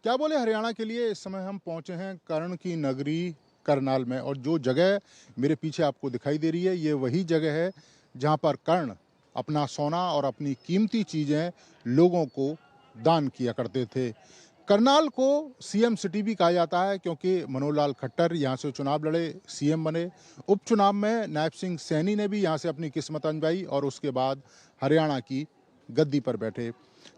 क्या बोले हरियाणा के लिए। इस समय हम पहुंचे हैं कर्ण की नगरी करनाल में, और जो जगह मेरे पीछे आपको दिखाई दे रही है ये वही जगह है जहां पर कर्ण अपना सोना और अपनी कीमती चीज़ें लोगों को दान किया करते थे। करनाल को सीएम सिटी भी कहा जाता है क्योंकि मनोहर लाल खट्टर यहाँ से चुनाव लड़े, सीएम बने। उपचुनाव में नायब सिंह सैनी ने भी यहाँ से अपनी किस्मत आजमाई और उसके बाद हरियाणा की गद्दी पर बैठे।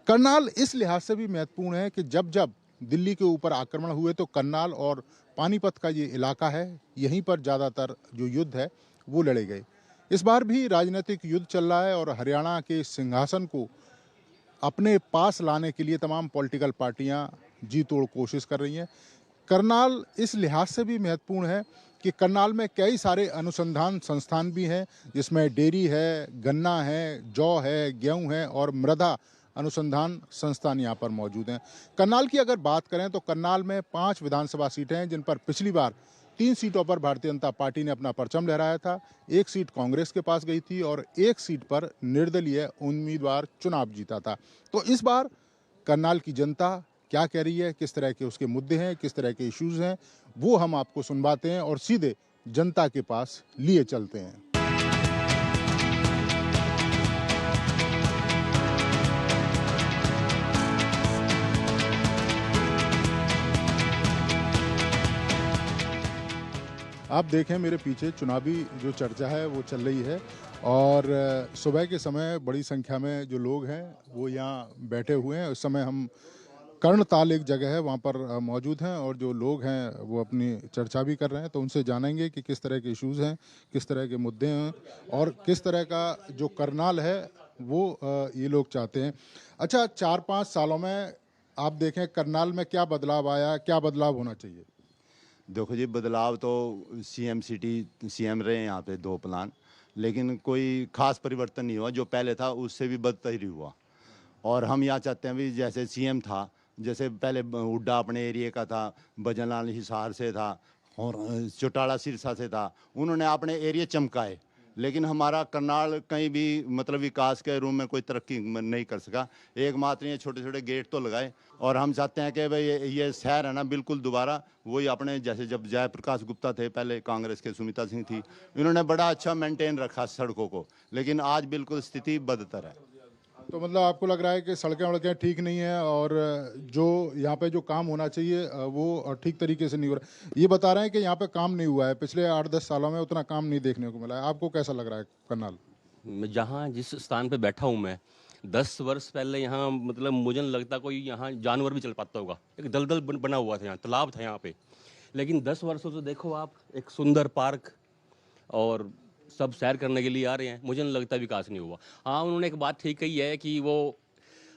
करनाल इस लिहाज से भी महत्वपूर्ण है कि जब जब दिल्ली के ऊपर आक्रमण हुए तो करनाल और पानीपत का ये इलाका है, यहीं पर ज़्यादातर जो युद्ध है वो लड़े गए। इस बार भी राजनीतिक युद्ध चल रहा है और हरियाणा के सिंहासन को अपने पास लाने के लिए तमाम पॉलिटिकल पार्टियां जी तोड़ कोशिश कर रही हैं। करनाल इस लिहाज से भी महत्वपूर्ण है कि करनाल में कई सारे अनुसंधान संस्थान भी हैं, जिसमें डेयरी है, गन्ना है, जौ है, गेहूं है और मृदा अनुसंधान संस्थान यहाँ पर मौजूद हैं। करनाल की अगर बात करें तो करनाल में 5 विधानसभा सीटें हैं, जिन पर पिछली बार 3 सीटों पर भारतीय जनता पार्टी ने अपना परचम लहराया था। 1 सीट कांग्रेस के पास गई थी और 1 सीट पर निर्दलीय उम्मीदवार चुनाव जीता था। तो इस बार करनाल की जनता क्या कह रही है, किस तरह के उसके मुद्दे हैं, किस तरह के इश्यूज हैं, वो हम आपको सुनवाते हैं और सीधे जनता के पास लिए चलते हैं। आप देखें मेरे पीछे चुनावी जो चर्चा है वो चल रही है और सुबह के समय बड़ी संख्या में जो लोग हैं वो यहाँ बैठे हुए हैं। उस समय हम कर्णताल एक जगह है वहाँ पर मौजूद हैं और जो लोग हैं वो अपनी चर्चा भी कर रहे हैं, तो उनसे जानेंगे कि किस तरह के इश्यूज़ हैं, किस तरह के मुद्दे हैं और किस तरह का जो करनाल है वो ये लोग चाहते हैं। अच्छा, 4-5 सालों में आप देखें करनाल में क्या बदलाव आया, क्या बदलाव होना चाहिए? देखो जी, बदलाव तो सीएम सिटी सीएम रहे हैं यहाँ पे 2 प्लान, लेकिन कोई खास परिवर्तन नहीं हुआ। जो पहले था उससे भी बदतर ही हुआ। और हम यहाँ चाहते हैं भी जैसे सीएम था, जैसे पहले हुड्डा अपने एरिया का था, भजनलाल हिसार से था और चौटाला सिरसा से था, उन्होंने अपने एरिया चमकाए। लेकिन हमारा करनाल कहीं भी मतलब विकास के रूम में कोई तरक्की नहीं कर सका। एकमात्र ये छोटे छोटे गेट तो लगाए और हम चाहते हैं कि भाई ये शहर है ना बिल्कुल दोबारा वही अपने जैसे जब जयप्रकाश गुप्ता थे, पहले कांग्रेस के सुमिता सिंह थी, इन्होंने बड़ा अच्छा मेंटेन रखा सड़कों को, लेकिन आज बिल्कुल स्थिति बदतर है। तो मतलब आपको लग रहा है कि सड़कें वड़कें ठीक नहीं हैं और जो यहाँ पे जो काम होना चाहिए वो ठीक तरीके से नहीं हो रहा। ये बता रहे हैं कि यहाँ पे काम नहीं हुआ है, पिछले 8-10 सालों में उतना काम नहीं देखने को मिला है। आपको कैसा लग रहा है करनाल? मैं जहाँ जिस स्थान पे बैठा हूँ मैं 10 वर्ष पहले यहाँ मतलब मुझे नहीं लगता कोई यहाँ जानवर भी चल पाता होगा। एक दलदल बना हुआ था, यहाँ तालाब था यहाँ पे। लेकिन 10 वर्षों से देखो आप, एक सुंदर पार्क और सब सैर करने के लिए आ रहे हैं। मुझे नहीं लगता विकास नहीं हुआ। हाँ, उन्होंने एक बात ठीक कही है कि वो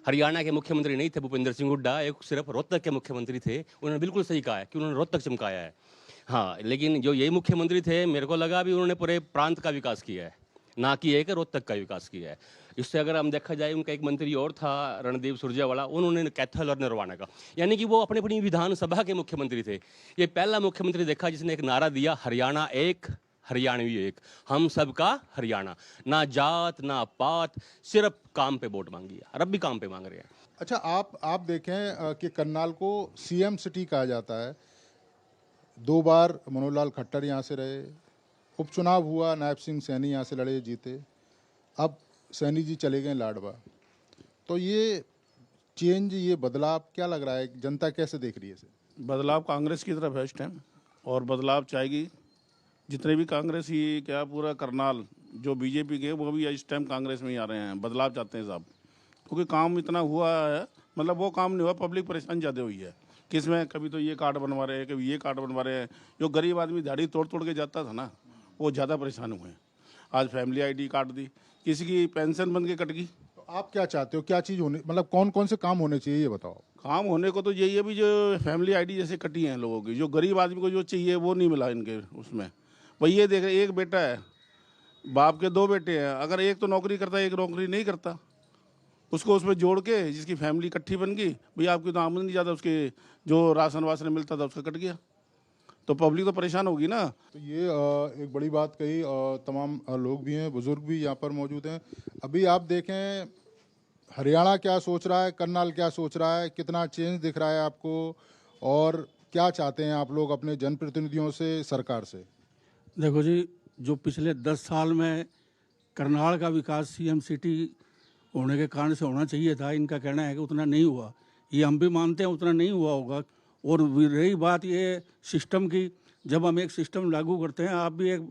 हरियाणा के मुख्यमंत्री नहीं थे भूपेंद्र सिंह हुड्डा, एक सिर्फ रोहतक के मुख्यमंत्री थे। उन्होंने बिल्कुल सही कहा है कि उन्होंने रोहतक चमकाया है। हाँ, लेकिन जो यही मुख्यमंत्री थे मेरे को लगा भी उन्होंने पूरे प्रांत का विकास किया है, ना कि एक रोहतक का विकास किया है। इससे अगर हम देखा जाए, उनका एक मंत्री और था रणदीप सुरजेवाला, उन्होंने कैथल और नरवाना का, यानी कि वो अपने अपनी विधानसभा के मुख्यमंत्री थे। ये पहला मुख्यमंत्री देखा जिसने एक नारा दिया, हरियाणा एक, हरियाणवी एक, हम सबका हरियाणा, ना जात ना पात, सिर्फ काम पे वोट मांगी है और अब भी काम पे मांग रहे हैं। अच्छा, आप देखें कि करनाल को सीएम सिटी कहा जाता है। 2 बार मनोहर लाल खट्टर यहाँ से रहे, उपचुनाव हुआ, नायब सिंह सैनी यहाँ से लड़े, जीते। अब सैनी जी चले गए लाडवा। तो ये चेंज, ये बदलाव क्या लग रहा है, जनता कैसे देख रही है इसे? बदलाव कांग्रेस की तरफ है इस टाइम, और बदलाव चाहेगी। जितने भी कांग्रेस ही क्या पूरा करनाल जो बीजेपी के, वो भी इस टाइम कांग्रेस में ही आ रहे हैं। बदलाव चाहते हैं साहब, क्योंकि काम इतना हुआ है, मतलब वो काम नहीं हुआ, पब्लिक परेशान ज़्यादा हुई है। किसमें कभी तो ये कार्ड बनवा रहे हैं, कभी ये कार्ड बनवा रहे हैं। जो गरीब आदमी दिहाड़ी तोड़ तोड़ के जाता था ना, वो ज़्यादा परेशान हुए हैं। आज फैमिली आईडी काट दी, किसी की पेंशन बन के कट गई। तो आप क्या चाहते हो, क्या चीज़ होने, मतलब कौन कौन से काम होने चाहिए ये बताओ। काम होने को तो यही है भी, जो फैमिली आईडी जैसे कटी हैं लोगों की, जो गरीब आदमी को जो चाहिए वो नहीं मिला इनके उसमें। भाई ये देख रहे, एक बेटा है, बाप के 2 बेटे हैं, अगर एक तो नौकरी करता है, एक नौकरी नहीं करता, उसको उसमें जोड़ के जिसकी फैमिली इकट्ठी बन गई, भैया आपकी तो आमदनी ज़्यादा, उसके जो राशन वासन मिलता था उसका कट गया, तो पब्लिक तो परेशान होगी ना। तो ये एक बड़ी बात कही और तमाम लोग भी हैं, बुजुर्ग भी यहाँ पर मौजूद हैं। अभी आप देखें हरियाणा क्या सोच रहा है, करनाल क्या सोच रहा है, कितना चेंज दिख रहा है आपको, और क्या चाहते हैं आप लोग अपने जनप्रतिनिधियों से, सरकार से? देखो जी, जो पिछले 10 साल में करनाल का विकास सीएम सिटी होने के कारण से होना चाहिए था, इनका कहना है कि उतना नहीं हुआ। ये हम भी मानते हैं उतना नहीं हुआ होगा। और रही बात ये सिस्टम की, जब हम एक सिस्टम लागू करते हैं, आप भी एक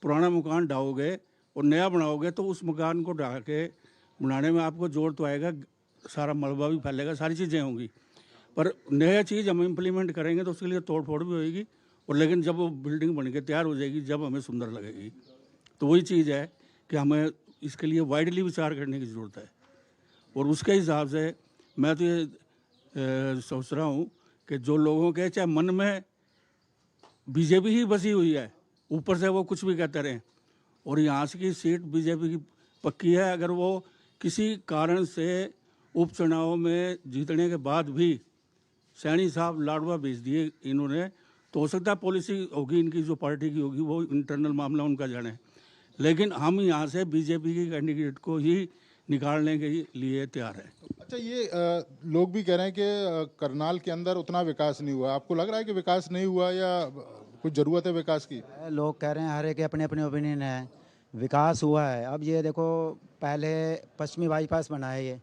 पुराना मकान ढाओगे और नया बनाओगे तो उस मकान को ढा के बनाने में आपको जोर तो आएगा, सारा मलबा भी फैलेगा, सारी चीज़ें होंगी। पर नया चीज़ हम इम्प्लीमेंट करेंगे तो उसके लिए तोड़ फोड़ भी होएगी, और लेकिन जब वो बिल्डिंग बन के तैयार हो जाएगी, जब हमें सुंदर लगेगी। तो वही चीज़ है कि हमें इसके लिए वाइडली विचार करने की ज़रूरत है। और उसके हिसाब से मैं तो ये सोच रहा हूँ कि जो लोगों के चाहे मन में बीजेपी ही बसी हुई है, ऊपर से वो कुछ भी कहते रहें, और यहाँ से की सीट बीजेपी की पक्की है। अगर वो किसी कारण से उपचुनाव में जीतने के बाद भी सैनी साहब लाडवा भेज दिए इन्होंने, तो हो सकता है पॉलिसी होगी इनकी, जो पार्टी की होगी, वो इंटरनल मामला उनका जाने। लेकिन हम यहाँ से बीजेपी की कैंडिडेट को ही निकालने के लिए तैयार हैं। अच्छा, ये लोग भी कह रहे हैं कि करनाल के अंदर उतना विकास नहीं हुआ। आपको लग रहा है कि विकास नहीं हुआ या कुछ ज़रूरत है विकास की? लोग कह रहे हैं, हर एक अपने अपने ओपिनियन है। विकास हुआ है। अब ये देखो, पहले पश्चिमी बाईपास बना है, ये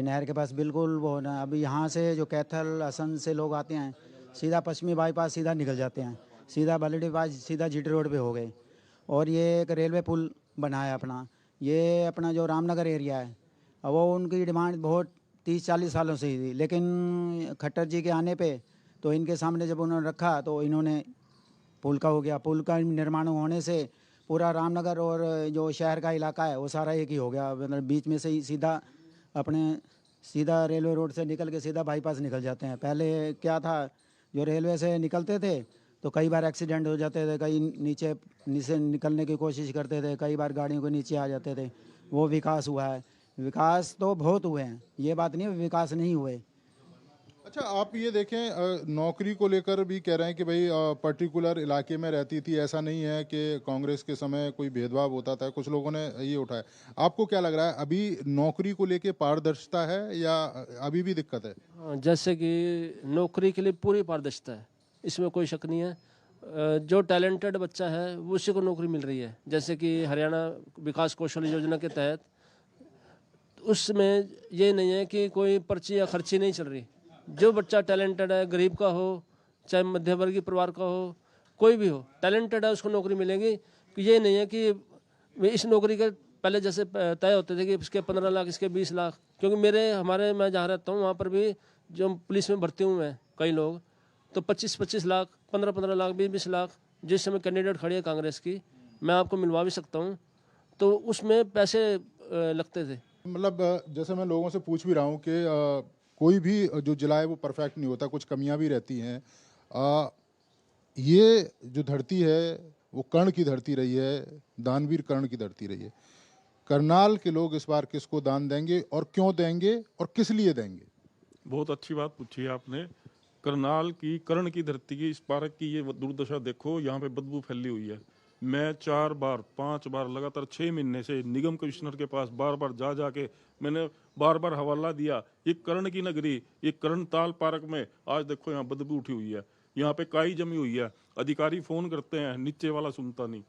नहर के पास बिल्कुल वो ना। अभी यहाँ से जो कैथल असम से लोग आते हैं, सीधा पश्चिमी बाईपास सीधा निकल जाते हैं, सीधा बालीडी पास, सीधा जीटी रोड पे हो गए। और ये एक रेलवे पुल बना है अपना, ये अपना जो रामनगर एरिया है, अब वो उनकी डिमांड बहुत 30-40 सालों से ही थी। लेकिन खट्टर जी के आने पे तो इनके सामने जब उन्होंने रखा तो इन्होंने पुल का हो गया। पुल का निर्माण होने से पूरा रामनगर और जो शहर का इलाका है वो सारा एक ही हो गया। मतलब बीच में से ही सीधा रेलवे रोड से निकल के सीधा बाईपास निकल जाते हैं। पहले क्या था, जो रेलवे से निकलते थे तो कई बार एक्सीडेंट हो जाते थे, कई नीचे निकलने की कोशिश करते थे, कई बार गाड़ियों को नीचे आ जाते थे। वो विकास हुआ है। विकास तो बहुत हुए हैं, ये बात नहीं है विकास नहीं हुए। अच्छा, आप ये देखें, नौकरी को लेकर भी कह रहे हैं कि भाई पर्टिकुलर इलाके में रहती थी, ऐसा नहीं है कि कांग्रेस के समय कोई भेदभाव होता था। कुछ लोगों ने ये उठाया। आपको क्या लग रहा है, अभी नौकरी को लेके पारदर्शिता है या अभी भी दिक्कत है? जैसे कि नौकरी के लिए पूरी पारदर्शिता है, इसमें कोई शक नहीं है। जो टैलेंटेड बच्चा है उसी को नौकरी मिल रही है। जैसे कि हरियाणा विकास कौशल योजना के तहत उसमें ये नहीं है कि कोई पर्ची या खर्ची नहीं चल रही। जो बच्चा टैलेंटेड है, गरीब का हो चाहे मध्यवर्गीय परिवार का हो, कोई भी हो, टैलेंटेड है उसको नौकरी मिलेगी। ये नहीं है कि इस नौकरी के पहले जैसे तय होते थे कि इसके 15 लाख, इसके 20 लाख। क्योंकि मैं जहाँ रहता हूँ वहाँ पर भी जो पुलिस में भर्ती हुए हैं कई लोग, तो 25-25 लाख, 15-15 लाख, 20-20 लाख जिस समय कैंडिडेट खड़ी है कांग्रेस की, मैं आपको मिलवा भी सकता हूँ। तो उसमें पैसे लगते थे। मतलब जैसे मैं लोगों से पूछ भी रहा हूँ कि कोई भी जो जिला है वो परफेक्ट नहीं होता, कुछ कमियां भी रहती हैं। ये जो धरती है वो कर्ण की धरती रही है, दानवीर कर्ण की धरती रही है। करनाल के लोग इस बार किसको दान देंगे और क्यों देंगे और किस लिए देंगे? बहुत अच्छी बात पूछी है आपने। करनाल की कर्ण की धरती की इस पार्क की ये दुर्दशा देखो, यहाँ पे बदबू फैली हुई है। मैं 4 बार 5 बार लगातार 6 महीने से निगम कमिश्नर के पास बार बार जा के मैंने बार बार हवाला दिया। ये कर्ण की नगरी, ये कर्णताल पार्क में आज देखो यहाँ बदबू उठी हुई है, यहाँ पे काई जमी हुई है। अधिकारी फोन करते हैं, नीचे वाला सुनता नहीं।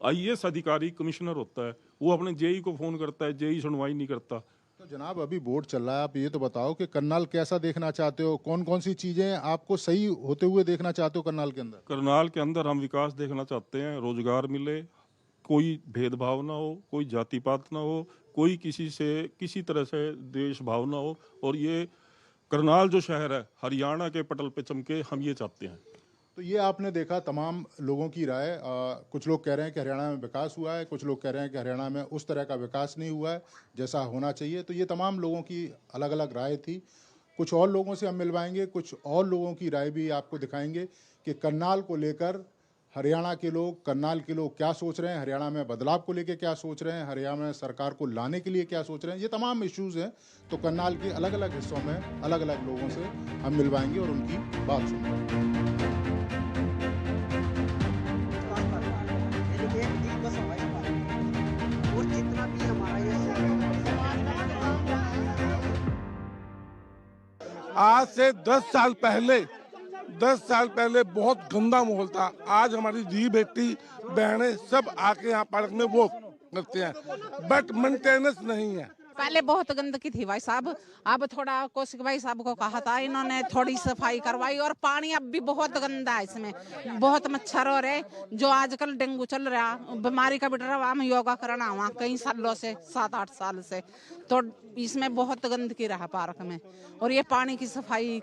IAS अधिकारी कमिश्नर होता है, वो अपने जेई को फोन करता है, जेई सुनवाई नहीं करता। तो जनाब, अभी वोट चल रहा है, आप ये तो बताओ कि करनाल कैसा देखना चाहते हो? कौन कौन सी चीजें आपको सही होते हुए देखना चाहते हो करनाल के अंदर? करनाल के अंदर हम विकास देखना चाहते हैं, रोजगार मिले, कोई भेदभाव ना हो, कोई जाति पात ना हो, कोई किसी से किसी तरह से देश भाव ना हो, और ये करनाल जो शहर है हरियाणा के पटल पे चमके, हम ये चाहते हैं। तो ये आपने देखा तमाम लोगों की राय। कुछ लोग कह रहे हैं कि हरियाणा में विकास हुआ है, कुछ लोग कह रहे हैं कि हरियाणा में उस तरह का विकास नहीं हुआ है जैसा होना चाहिए। तो ये तमाम लोगों की अलग अलग राय थी। कुछ और लोगों से हम मिलवाएंगे, कुछ और लोगों की राय भी आपको दिखाएंगे कि करनाल को लेकर हरियाणा के लोग, करनाल के लोग क्या सोच रहे हैं, हरियाणा में बदलाव को लेकर क्या सोच रहे हैं, हरियाणा में सरकार को लाने के लिए क्या सोच रहे हैं। ये तमाम इश्यूज़ हैं। तो करनाल के अलग अलग हिस्सों में अलग अलग लोगों से हम मिलवाएंगे और उनकी बात सुनेंगे। और जितना भी हमारा ये आज से 10 साल पहले बहुत गंदा माहौल था। आज हमारी दी बेटी बहनें सब आके यहाँ पार्क में वॉक करते हैं, बट मेंटेनेंस नहीं है। पहले बहुत गंदगी थी भाई साहब, अब थोड़ा कौशिक भाई साहब को कहा था, इन्होंने थोड़ी सफाई करवाई। और पानी अब भी बहुत गंदा है, इसमें बहुत मच्छर हो रहे, जो आजकल डेंगू चल रहा, बीमारी का भी डर। हम योगा करना वहाँ कई सालों से, 7-8 साल से, तो इसमें बहुत गंदगी रहा पार्क में। और ये पानी की सफाई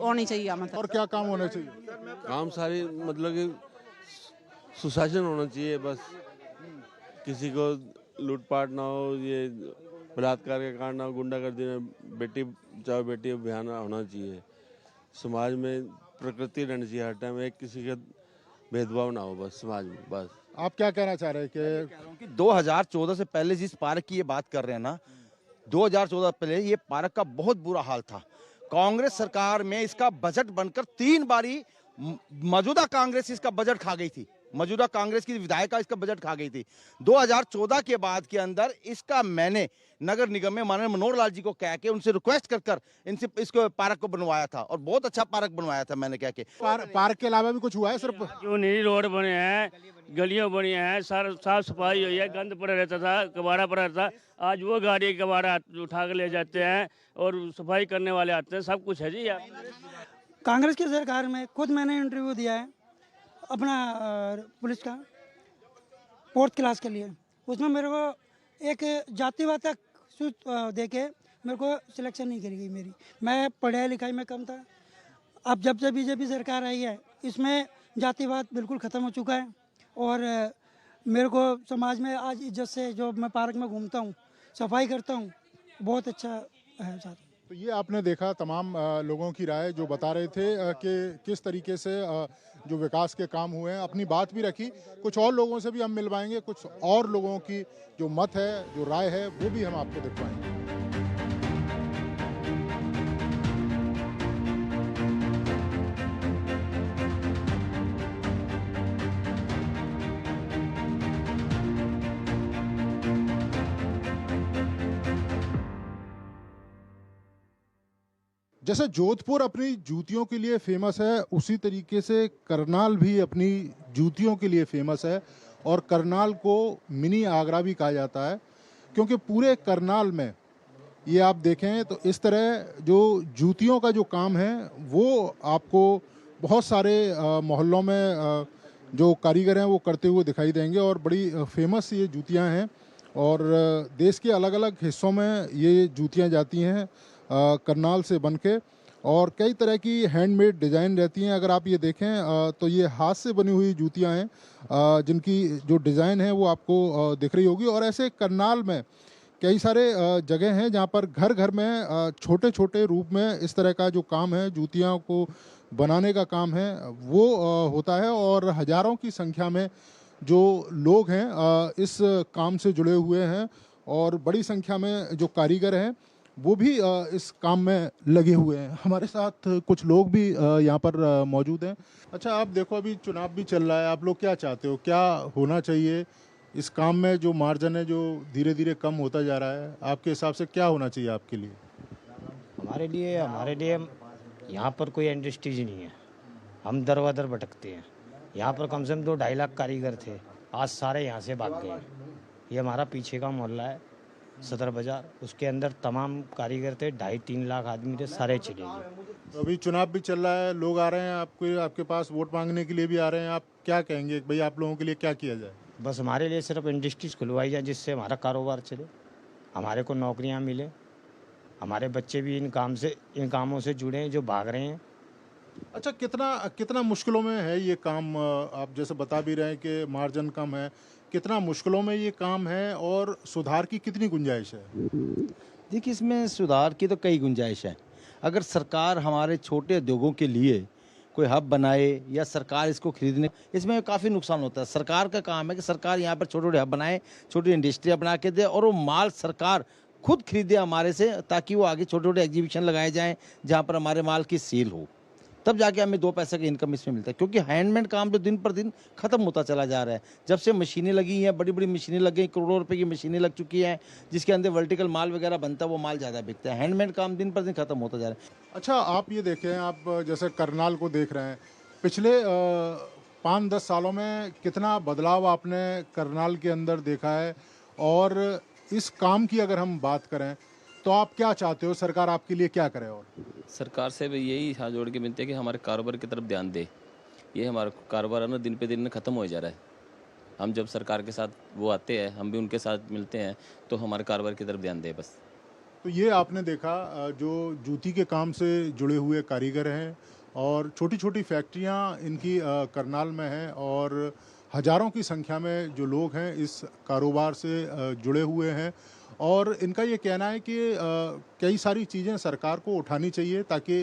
होनी चाहिए। मतलब और क्या काम होने चाहिए? काम सारी मतलब कि सुशासन होना चाहिए, बस किसी को लूटपाट ना हो, ये बलात्कार के कारण ना हो, गुंडागर्दी ना, बेटी बचाओ बेटी अभियान होना चाहिए। समाज में प्रकृति रहनी चाहिए हर टाइम, एक किसी का भेदभाव ना हो बस समाज में। बस आप क्या कहना चाह रहे हैं कि 2014 से पहले जिस पार्क की ये बात कर रहे हैं ना, 2014 पहले ये पार्क का बहुत बुरा हाल था। कांग्रेस सरकार में इसका बजट बनकर 3 बारी मौजूदा कांग्रेस इसका बजट खा गई थी, मौजूदा कांग्रेस की विधायिका इसका बजट खा गई थी। 2014 के बाद के अंदर इसका मैंने नगर निगम में माननीय मनोहर लाल जी को कह के उनसे रिक्वेस्ट कर इनसे इसको पार्क को बनवाया था, और बहुत अच्छा पार्क बनवाया था मैंने कह के। पार्क के अलावा भी कुछ हुआ है? सिर्फ जो नई रोड बने हैं, गलियां बनी हैं, साफ सफाई हुई है, गंद पड़ा रहता था, कबाड़ा पड़ा रहता, आज वो गाड़ी कबाड़ा उठा कर ले जाते हैं और सफाई करने वाले आते हैं, सब कुछ है जी। कांग्रेस की सरकार में खुद मैंने इंटरव्यू दिया है अपना पुलिस का 4th क्लास के लिए, उसमें मेरे को एक जातिवाद तक दे के मेरे को सिलेक्शन नहीं करी गई मेरी। मैं पढ़ाई लिखाई में कम था। अब जब से बीजेपी सरकार आई है, इसमें जातिवाद बिल्कुल ख़त्म हो चुका है। और मेरे को समाज में आज इज्जत से जो मैं पार्क में घूमता हूँ, सफाई करता हूँ, बहुत अच्छा है साथ। तो ये आपने देखा तमाम लोगों की राय जो बता रहे थे कि किस तरीके से जो विकास के काम हुए हैं। अपनी बात भी रखी, कुछ और लोगों से भी हम मिलवाएंगे, कुछ और लोगों की जो मत है, जो राय है, वो भी हम आपको दिखवाएंगे। जैसे जोधपुर अपनी जूतियों के लिए फेमस है, उसी तरीके से करनाल भी अपनी जूतियों के लिए फेमस है। और करनाल को मिनी आगरा भी कहा जाता है, क्योंकि पूरे करनाल में ये आप देखें तो इस तरह जो जूतियों का जो काम है वो आपको बहुत सारे मोहल्लों में जो कारीगर हैं वो करते हुए दिखाई देंगे। और बड़ी फेमस ये जूतियां हैं, और देश के अलग अलग हिस्सों में ये जूतियां जाती हैं करनाल से बन के, और कई तरह की हैंडमेड डिज़ाइन रहती हैं। अगर आप ये देखें तो ये हाथ से बनी हुई जूतियां हैं, जिनकी जो डिज़ाइन है वो आपको दिख रही होगी। और ऐसे करनाल में कई सारे जगह हैं जहाँ पर घर घर में छोटे छोटे रूप में इस तरह का जो काम है, जूतियाँ को बनाने का काम है, वो होता है। और हज़ारों की संख्या में जो लोग हैं इस काम से जुड़े हुए हैं, और बड़ी संख्या में जो कारीगर हैं वो भी इस काम में लगे हुए हैं। हमारे साथ कुछ लोग भी यहाँ पर मौजूद हैं। अच्छा, आप देखो अभी चुनाव भी चल रहा है, आप लोग क्या चाहते हो, क्या होना चाहिए इस काम में? जो मार्जिन है जो धीरे धीरे कम होता जा रहा है, आपके हिसाब से क्या होना चाहिए आपके लिए? हमारे लिए यहाँ पर कोई इंडस्ट्रीज नहीं है, हम दर बदर भटकते हैं। यहाँ पर कम से कम 2-2.5 लाख कारीगर थे, आज सारे यहाँ से भाग गए। ये हमारा पीछे का मोहल्ला है सदर बाजार, उसके अंदर तमाम कारीगर थे, 2.5-3 लाख आदमी थे, सारे चले गए। तो अभी चुनाव भी चल रहा है, लोग आ रहे हैं आपके पास वोट मांगने के लिए भी आ रहे हैं, आप क्या कहेंगे भाई आप लोगों के लिए क्या किया जाए? बस हमारे लिए सिर्फ इंडस्ट्रीज खुलवाई जाए, जिससे हमारा कारोबार चले, हमारे को नौकरियां मिले, हमारे बच्चे भी इन कामों से जुड़े हैं जो भाग रहे हैं। अच्छा, कितना मुश्किलों में है ये काम? आप जैसे बता भी रहे हैं कि मार्जिन कम है, कितना मुश्किलों में ये काम है और सुधार की कितनी गुंजाइश है? देखिए, इसमें सुधार की तो कई गुंजाइश है। अगर सरकार हमारे छोटे उद्योगों के लिए कोई हब बनाए या सरकार इसको खरीदने, इसमें काफ़ी नुकसान होता है। सरकार का काम है कि सरकार यहाँ पर छोटे छोटे हब बनाए, छोटी इंडस्ट्रियाँ बना के दे, और वो माल सरकार खुद खरीदे हमारे से, ताकि वो आगे छोटे छोटे एग्जीबिशन लगाए जाएँ जहाँ पर हमारे माल की सेल हो। तब जाके हमें 2 पैसे का इनकम इसमें मिलता है, क्योंकि हैंडमेड काम जो दिन पर दिन खत्म होता चला जा रहा है। जब से मशीनें लगी हैं, बड़ी बड़ी मशीनें लग गई, करोड़ों रुपए की मशीनें लग चुकी हैं, जिसके अंदर वर्टिकल माल वगैरह बनता है, वो माल ज़्यादा बिकता है। हैंडमेड काम दिन पर दिन खत्म होता जा रहा है। अच्छा, आप ये देखें, आप जैसे करनाल को देख रहे हैं, पिछले 5-10 सालों में कितना बदलाव आपने करनाल के अंदर देखा है, और इस काम की अगर हम बात करें तो आप क्या चाहते हो, सरकार आपके लिए क्या करे? और सरकार से भी यही हाथ जोड़ के विनती है कि हमारे कारोबार की तरफ ध्यान दे। ये हमारा कारोबार है ना, दिन पे दिन ख़त्म हो जा रहा है। हम जब सरकार के साथ वो आते हैं, हम भी उनके साथ मिलते हैं, तो हमारे कारोबार की तरफ ध्यान दे बस। तो ये आपने देखा, जो जूती के काम से जुड़े हुए कारीगर हैं और छोटी छोटी फैक्ट्रियां इनकी करनाल में हैं, और हज़ारों की संख्या में जो लोग हैं इस कारोबार से जुड़े हुए हैं, और इनका ये कहना है कि कई सारी चीज़ें सरकार को उठानी चाहिए ताकि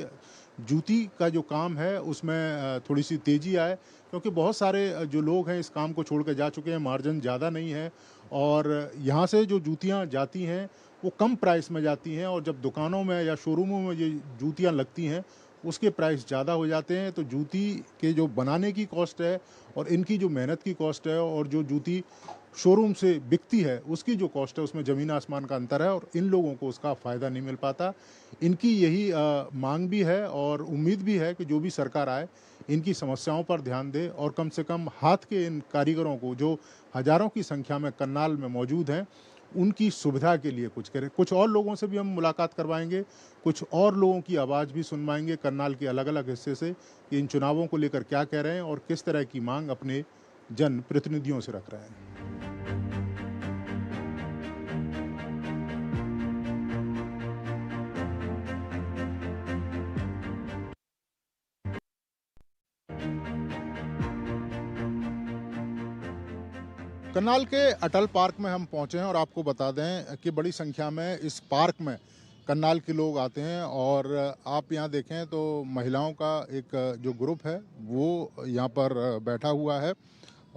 जूती का जो काम है उसमें थोड़ी सी तेज़ी आए, क्योंकि बहुत सारे जो लोग हैं इस काम को छोड़ कर जा चुके हैं, मार्जिन ज़्यादा नहीं है, और यहाँ से जो जूतियाँ जाती हैं वो कम प्राइस में जाती हैं, और जब दुकानों में या शोरूमों में ये जूतियाँ लगती हैं उसके प्राइस ज़्यादा हो जाते हैं। तो जूती के जो बनाने की कॉस्ट है और इनकी जो मेहनत की कॉस्ट है, और जो जूती शोरूम से बिकती है उसकी जो कॉस्ट है, उसमें ज़मीन आसमान का अंतर है, और इन लोगों को उसका फ़ायदा नहीं मिल पाता। इनकी यही मांग भी है और उम्मीद भी है कि जो भी सरकार आए इनकी समस्याओं पर ध्यान दे, और कम से कम हाथ के इन कारीगरों को जो हज़ारों की संख्या में करनाल में मौजूद हैं उनकी सुविधा के लिए कुछ करें। कुछ और लोगों से भी हम मुलाकात करवाएंगे, कुछ और लोगों की आवाज़ भी सुनवाएंगे करनाल के अलग अलग हिस्से से कि इन चुनावों को लेकर क्या कह रहे हैं और किस तरह की मांग अपने जन प्रतिनिधियों से रख रहे हैं। करनाल के अटल पार्क में हम पहुंचे हैं, और आपको बता दें कि बड़ी संख्या में इस पार्क में करनाल के लोग आते हैं, और आप यहां देखें तो महिलाओं का एक जो ग्रुप है वो यहां पर बैठा हुआ है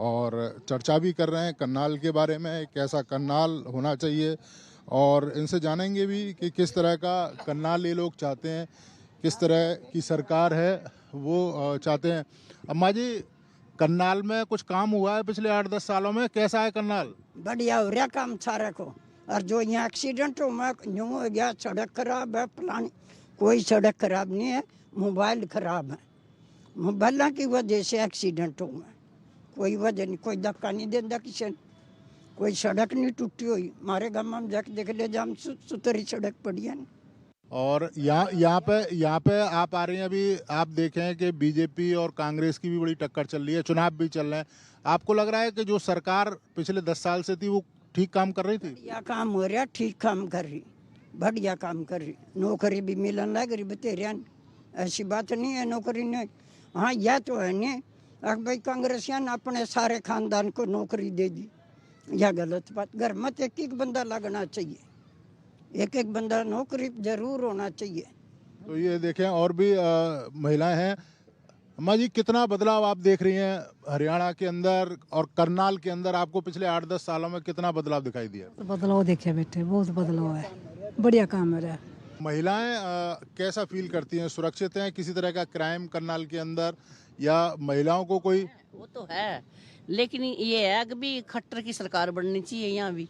और चर्चा भी कर रहे हैं करनाल के बारे में, कैसा करनाल होना चाहिए, और इनसे जानेंगे भी कि किस तरह का करनाल ये लोग चाहते हैं, किस तरह की सरकार है वो चाहते हैं। अम्मा जी, करनाल में कुछ काम हुआ है पिछले 8-10 सालों में, कैसा है करनाल? बढ़िया हो रहा काम सारा को, और जो यहाँ एक्सीडेंट हो गया, सड़क खराब है, फलानी कोई सड़क खराब नहीं है, मोबाइल खराब है, मोबाइल की वजह से एक्सीडेंट हुआ, कोई वजह नहीं, कोई धक्का नहीं देता किसी ने, कोई सड़क नहीं टूटी हुई, हमारे गाँव में जाके देख ले, जाम सुतरी सड़क पड़ी है। और यहाँ पे आप आ रही हैं, अभी आप देखें कि बीजेपी और कांग्रेस की भी बड़ी टक्कर चल रही है, चुनाव भी चल रहे हैं, आपको लग रहा है कि जो सरकार पिछले 10 साल से थी वो ठीक काम कर रही थी? बढ़िया काम हो रहा, ठीक काम कर रही, बढ़िया काम कर रही, नौकरी भी मिलने लग रही बतेरिया, ऐसी बात नहीं है नौकरी नहीं। हाँ, यह तो है नहीं अब भाई कांग्रेसिया ने अपने सारे खानदान को नौकरी दे दी, यह गलत बात। घर में एक एक बंदा लगना चाहिए, एक एक बंदा नौकरी जरूर होना चाहिए। तो ये देखें और भी महिलाएं हैं। अम्मा जी, कितना बदलाव आप देख रही हैं हरियाणा के अंदर और करनाल के अंदर? आपको पिछले 8-10 सालों में कितना बदलाव दिखाई दिया? बदलाव देखे बेटे, बहुत बदलाव है, बढ़िया काम है। महिलाएं कैसा फील करती हैं? सुरक्षित हैं? किसी तरह का क्राइम करनाल के अंदर या महिलाओं को कोई? वो तो है, लेकिन ये है कि भी खट्टर की सरकार बननी चाहिए, यहाँ भी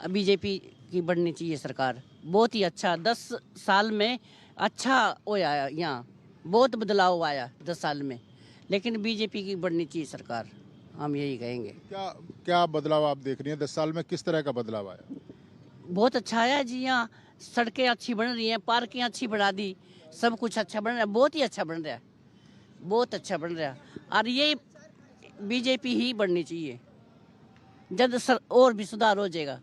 बीजेपी की बननी चाहिए सरकार। बहुत ही अच्छा, 10 साल में अच्छा होया यहाँ, बहुत बदलाव आया 10 साल में, लेकिन बीजेपी की बननी चाहिए सरकार, हम यही कहेंगे। क्या बदलाव आप देख रही हैं 10 साल में? किस तरह का बदलाव आया? बहुत अच्छा आया जी, यहाँ सड़कें अच्छी बन रही हैं, पार्किंग अच्छी बना दी, सब कुछ अच्छा बन रहा है, बहुत ही अच्छा बन रहा है, बहुत अच्छा बन रहा है। और ये बीजेपी ही बननी चाहिए, जब और भी सुधार हो जाएगा,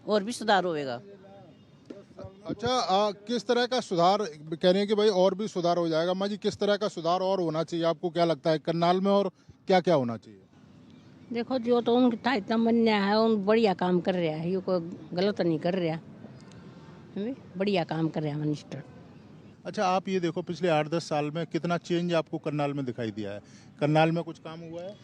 और भी सुधार होएगा। अच्छा, किस तरह का सुधार कह रहे हैं कि भाई और भी सुधार हो जाएगा? माँ जी, किस तरह का सुधार और होना चाहिए, आपको क्या लगता है करनाल में, और क्या क्या होना चाहिए? देखो, जो तो उनका इतना मानना है, उन बढ़िया काम कर रहा है, ये कोई गलत नहीं कर रहा, बढ़िया काम कर रहा है मिनिस्टर। अच्छा, आप ये देखो, पिछले 8-10 साल में कितना चेंज आपको करनाल में दिखाई दिया है? करनाल में कुछ काम हुआ है?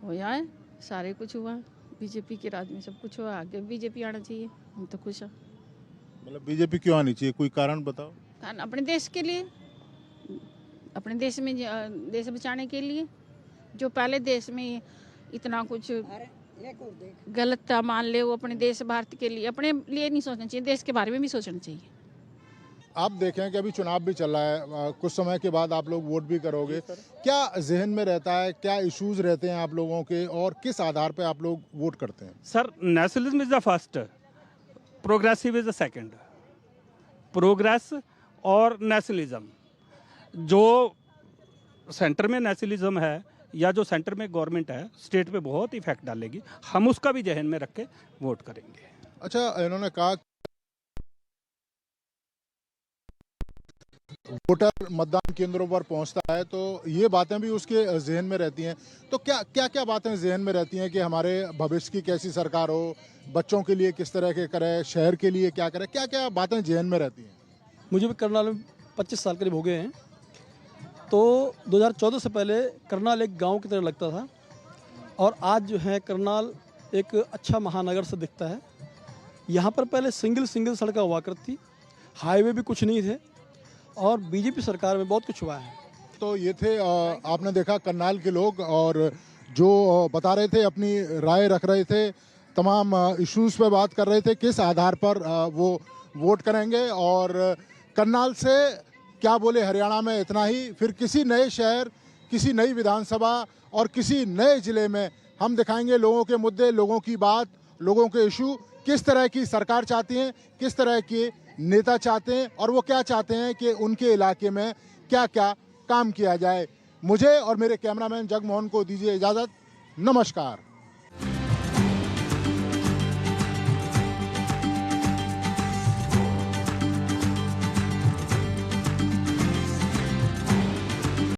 है, सारे कुछ हुआ, बीजेपी के राज में सब कुछ हुआ, आगे बीजेपी आना चाहिए, हम तो खुश हैं। मतलब बीजेपी क्यों आनी चाहिए, कोई कारण बताओ? अपने देश के लिए, अपने देश में देश बचाने के लिए। जो पहले देश में इतना कुछ गलत था, मान ले, वो अपने देश भारत के लिए, अपने लिए नहीं सोचना चाहिए, देश के बारे में भी सोचना चाहिए। आप देखें कि अभी चुनाव भी चल रहा है, कुछ समय के बाद आप लोग वोट भी करोगे, क्या जहन में रहता है, क्या इश्यूज रहते हैं आप लोगों के और किस आधार पे आप लोग वोट करते हैं? Sir, nationalism is the first, progressive is the second. Progress और नेशनलिज्म, जो सेंटर में नेशनलिज्म है या जो सेंटर में गवर्नमेंट है, स्टेट पे बहुत इफेक्ट डालेगी, हम उसका भी जहन में रख के वोट करेंगे। अच्छा, इन्होंने कहा वोटर मतदान केंद्रों पर पहुंचता है तो ये बातें भी उसके जहन में रहती हैं, तो क्या क्या बातें जहन में रहती हैं कि हमारे भविष्य की कैसी सरकार हो, बच्चों के लिए किस तरह के करे, शहर के लिए क्या करे, क्या क्या बातें जहन में रहती हैं? मुझे भी करनाल में 25 साल करीब हो गए हैं। तो 2014 से पहले करनाल एक गांव की तरह लगता था और आज जो है करनाल एक अच्छा महानगर से दिखता है। यहाँ पर पहले सिंगल सड़कें हुआ करती, हाईवे भी कुछ नहीं थे और बीजेपी सरकार में बहुत कुछ हुआ है। तो ये थे आपने देखा करनाल के लोग, और जो बता रहे थे, अपनी राय रख रहे थे, तमाम इश्यूज पे बात कर रहे थे, किस आधार पर वो वोट करेंगे। और करनाल से क्या बोले, हरियाणा में इतना ही। फिर किसी नए शहर, किसी नई विधानसभा और किसी नए जिले में हम दिखाएंगे लोगों के मुद्दे, लोगों की बात, लोगों के इशू, किस तरह की सरकार चाहती हैं, किस तरह के नेता चाहते हैं और वो क्या चाहते हैं कि उनके इलाके में क्या क्या काम किया जाए। मुझे और मेरे कैमरामैन जगमोहन को दीजिए इजाज़त। नमस्कार।